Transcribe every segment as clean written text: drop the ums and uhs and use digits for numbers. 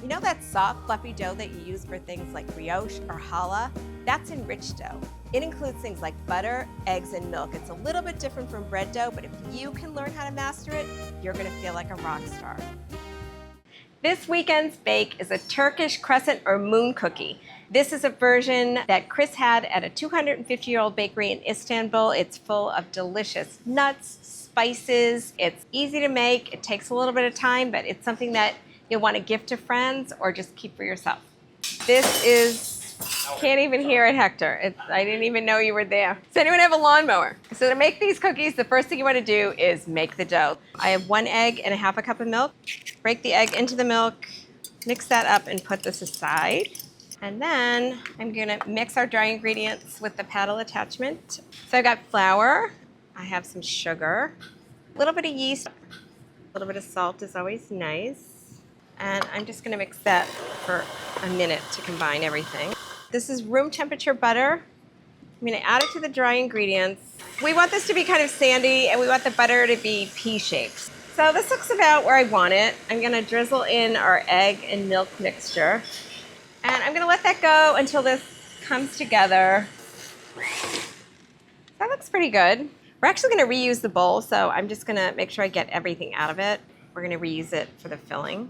You know that soft, fluffy dough that you use for things like brioche or challah? That's enriched dough. It includes things like butter, eggs, and milk. It's a little bit different from bread dough, but if you can learn how to master it, you're gonna feel like a rock star. This weekend's bake is a Turkish crescent or moon cookie. This is a version that Chris had at a 250-year-old bakery in Istanbul. It's full of delicious nuts, spices. It's easy to make. It takes a little bit of time, but it's something that you'll want to gift to friends or just keep for yourself. This is, can't even hear it, Hector. I didn't even know you were there. Does anyone have a lawnmower? So to make these cookies, the first thing you want to do is make the dough. I have 1 egg and a half a cup of milk. Break the egg into the milk, mix that up and put this aside. And then I'm gonna mix our dry ingredients with the paddle attachment. So I've got flour, I have some sugar, a little bit of yeast, a little bit of salt is always nice. And I'm just gonna mix that for a minute to combine everything. This is room temperature butter. I'm gonna add it to the dry ingredients. We want this to be kind of sandy and we want the butter to be pea-shaped. So this looks about where I want it. I'm gonna drizzle in our egg and milk mixture. And I'm gonna let that go until this comes together. That looks pretty good. We're actually gonna reuse the bowl, so I'm just gonna make sure I get everything out of it. We're gonna reuse it for the filling.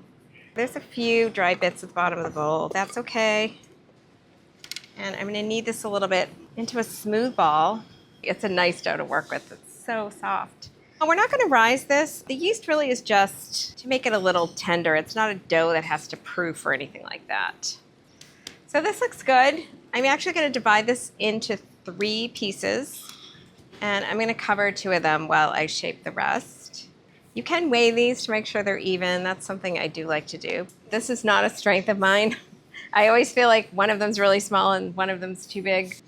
There's a few dry bits at the bottom of the bowl. That's okay. And I'm gonna knead this a little bit into a smooth ball. It's a nice dough to work with. It's so soft. We're not gonna rise this. The yeast really is just to make it a little tender. It's not a dough that has to proof or anything like that. So this looks good. I'm actually gonna divide this into 3 pieces and I'm gonna cover 2 of them while I shape the rest. You can weigh these to make sure they're even. That's something I do like to do. This is not a strength of mine. I always feel like one of them's really small and one of them's too big.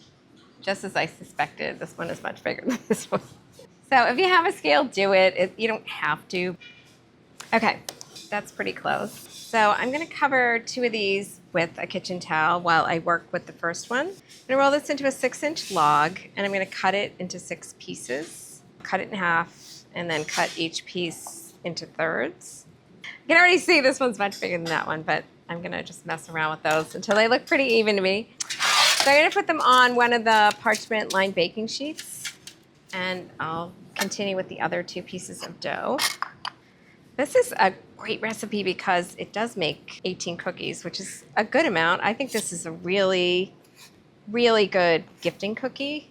Just as I suspected, this one is much bigger than this one. So if you have a scale, do it. You don't have to. Okay, that's pretty close. So I'm gonna cover 2 of these with a kitchen towel while I work with the first one. I'm gonna roll this into a 6-inch log and I'm gonna cut it into 6 pieces. Cut it in half and then cut each piece into thirds. You can already see this one's much bigger than that one, but I'm gonna just mess around with those until they look pretty even to me. So I'm gonna put them on one of the parchment lined baking sheets and I'll continue with the other 2 pieces of dough. This is a great recipe because it does make 18 cookies, which is a good amount. I think this is a really, really good gifting cookie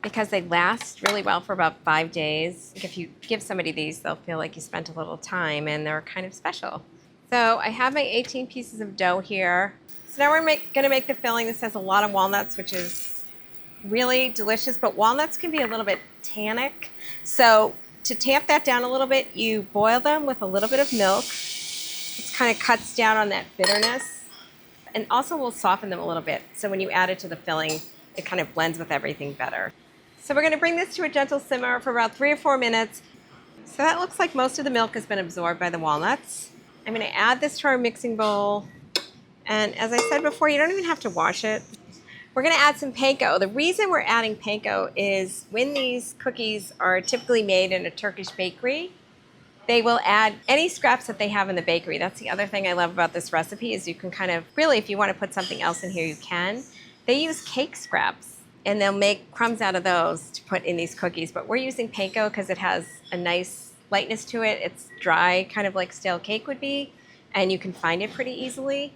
because they last really well for about 5 days. If you give somebody these, they'll feel like you spent a little time and they're kind of special. So I have my 18 pieces of dough here. So now we're gonna make the filling. This has a lot of walnuts, which is really delicious, but walnuts can be a little bit tannic. So to tamp that down a little bit, you boil them with a little bit of milk. It kind of cuts down on that bitterness and also will soften them a little bit. So when you add it to the filling, it kind of blends with everything better. So we're gonna bring this to a gentle simmer for about 3 or 4 minutes. So that looks like most of the milk has been absorbed by the walnuts. I'm gonna add this to our mixing bowl. And as I said before, you don't even have to wash it. We're gonna add some panko. The reason we're adding panko is when these cookies are typically made in a Turkish bakery, they will add any scraps that they have in the bakery. That's the other thing I love about this recipe is you can kind of, really if you wanna put something else in here, you can. They use cake scraps and they'll make crumbs out of those to put in these cookies. But we're using panko because it has a nice lightness to it. It's dry, kind of like stale cake would be, and you can find it pretty easily.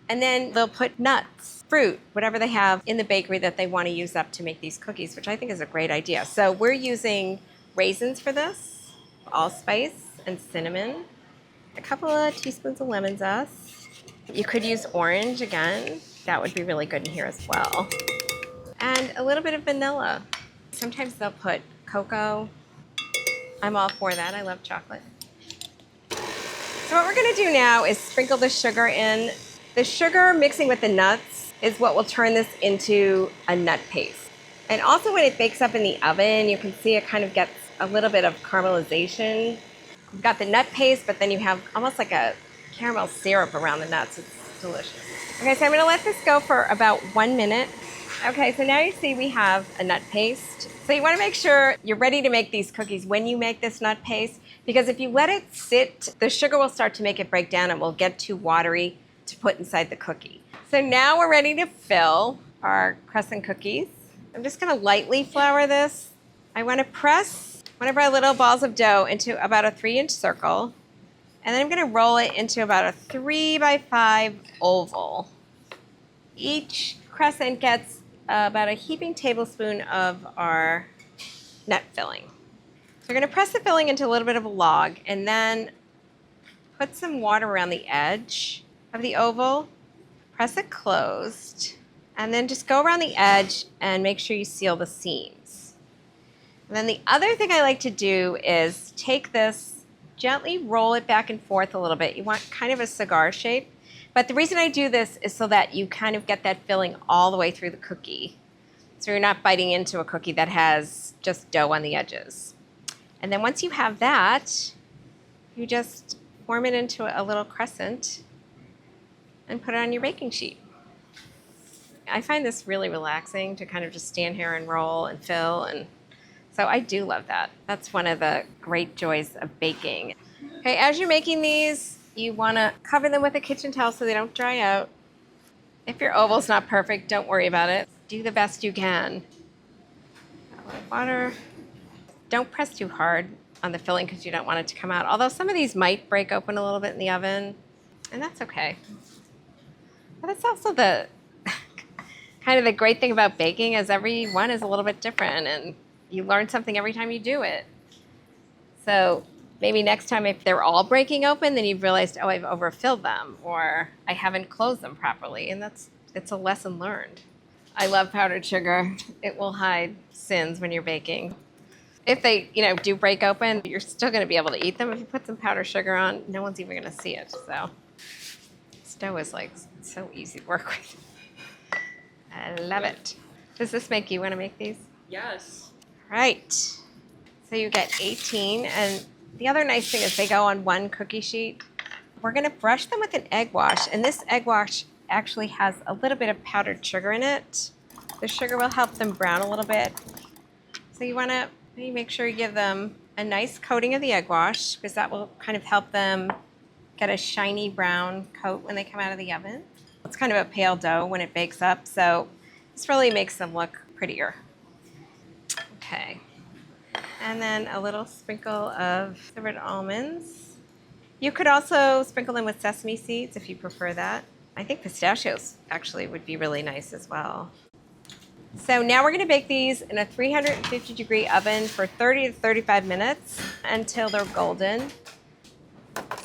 And then they'll put nuts, fruit, whatever they have in the bakery that they want to use up to make these cookies, which I think is a great idea. So we're using raisins for this, allspice and cinnamon, a couple of teaspoons of lemon zest. You could use orange again. That would be really good in here as well. And a little bit of vanilla. Sometimes they'll put cocoa. I'm all for that. I love chocolate. So what we're gonna do now is sprinkle the sugar in. The sugar mixing with the nuts is what will turn this into a nut paste. And also when it bakes up in the oven, you can see it kind of gets a little bit of caramelization. You've got the nut paste, but then you have almost like a caramel syrup around the nuts. It's delicious. Okay, so I'm gonna let this go for about 1 minute. Okay, so now you see we have a nut paste. So you wanna make sure you're ready to make these cookies when you make this nut paste, because if you let it sit, the sugar will start to make it break down and will get too watery to put inside the cookie. So now we're ready to fill our crescent cookies. I'm just gonna lightly flour this. I wanna press one of our little balls of dough into about a 3-inch circle, and then I'm gonna roll it into about a 3x5 oval. Each crescent gets about a heaping tablespoon of our nut filling. So we're gonna press the filling into a little bit of a log and then put some water around the edge of the oval, press it closed, and then just go around the edge and make sure you seal the seams. And then the other thing I like to do is take this, gently roll it back and forth a little bit. You want kind of a cigar shape. But the reason I do this is so that you kind of get that filling all the way through the cookie. So you're not biting into a cookie that has just dough on the edges. And then once you have that, you just form it into a little crescent and put it on your baking sheet. I find this really relaxing to kind of just stand here and roll and fill, and so I do love that. That's one of the great joys of baking. Okay, as you're making these, you want to cover them with a kitchen towel so they don't dry out. If your oval's not perfect, don't worry about it. Do the best you can. A little water. Don't press too hard on the filling because you don't want it to come out. Although some of these might break open a little bit in the oven, and that's okay. But that's also the kind of the great thing about baking is every one is a little bit different, and you learn something every time you do it. So maybe next time if they're all breaking open, then you've realized, oh, I've overfilled them, or I haven't closed them properly, and it's a lesson learned. I love powdered sugar. It will hide sins when you're baking. If they, do break open, you're still going to be able to eat them. If you put some powdered sugar on, no one's even going to see it. So this dough is like so easy to work with. I love it. Does this make you want to make these? Yes. Right. So you get 18, and the other nice thing is they go on one cookie sheet. We're going to brush them with an egg wash, and this egg wash actually has a little bit of powdered sugar in it. The sugar will help them brown a little bit. So you want to make sure you give them a nice coating of the egg wash, because that will kind of help them get a shiny brown coat when they come out of the oven. It's kind of a pale dough when it bakes up, so this really makes them look prettier. Okay. And then a little sprinkle of silvered almonds. You could also sprinkle them with sesame seeds if you prefer that. I think pistachios actually would be really nice as well. So now we're going to bake these in a 350-degree oven for 30 to 35 minutes until they're golden.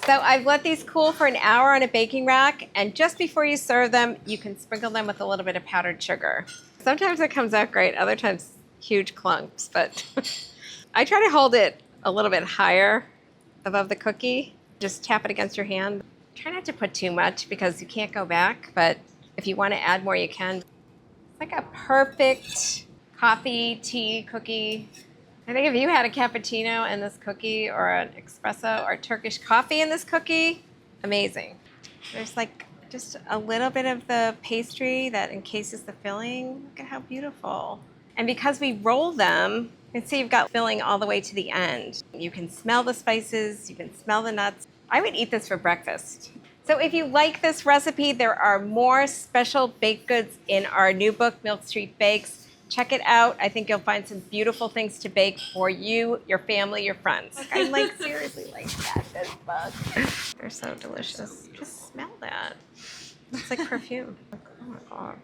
So I've let these cool for an hour on a baking rack, and just before you serve them, you can sprinkle them with a little bit of powdered sugar. Sometimes it comes out great, other times huge clumps, but I try to hold it a little bit higher above the cookie. Just tap it against your hand. Try not to put too much because you can't go back, but if you want to add more, you can. It's like a perfect coffee, tea cookie. I think if you had a cappuccino in this cookie, or an espresso or Turkish coffee in this cookie, amazing. There's like just a little bit of the pastry that encases the filling. Look at how beautiful. And because we roll them, you can see you've got filling all the way to the end. You can smell the spices, you can smell the nuts. I would eat this for breakfast. So if you like this recipe, there are more special baked goods in our new book, Milk Street Bakes. Check it out. I think you'll find some beautiful things to bake for you, your family, your friends. I seriously like this book. They're so delicious. Just smell that. It's like perfume. Oh my God.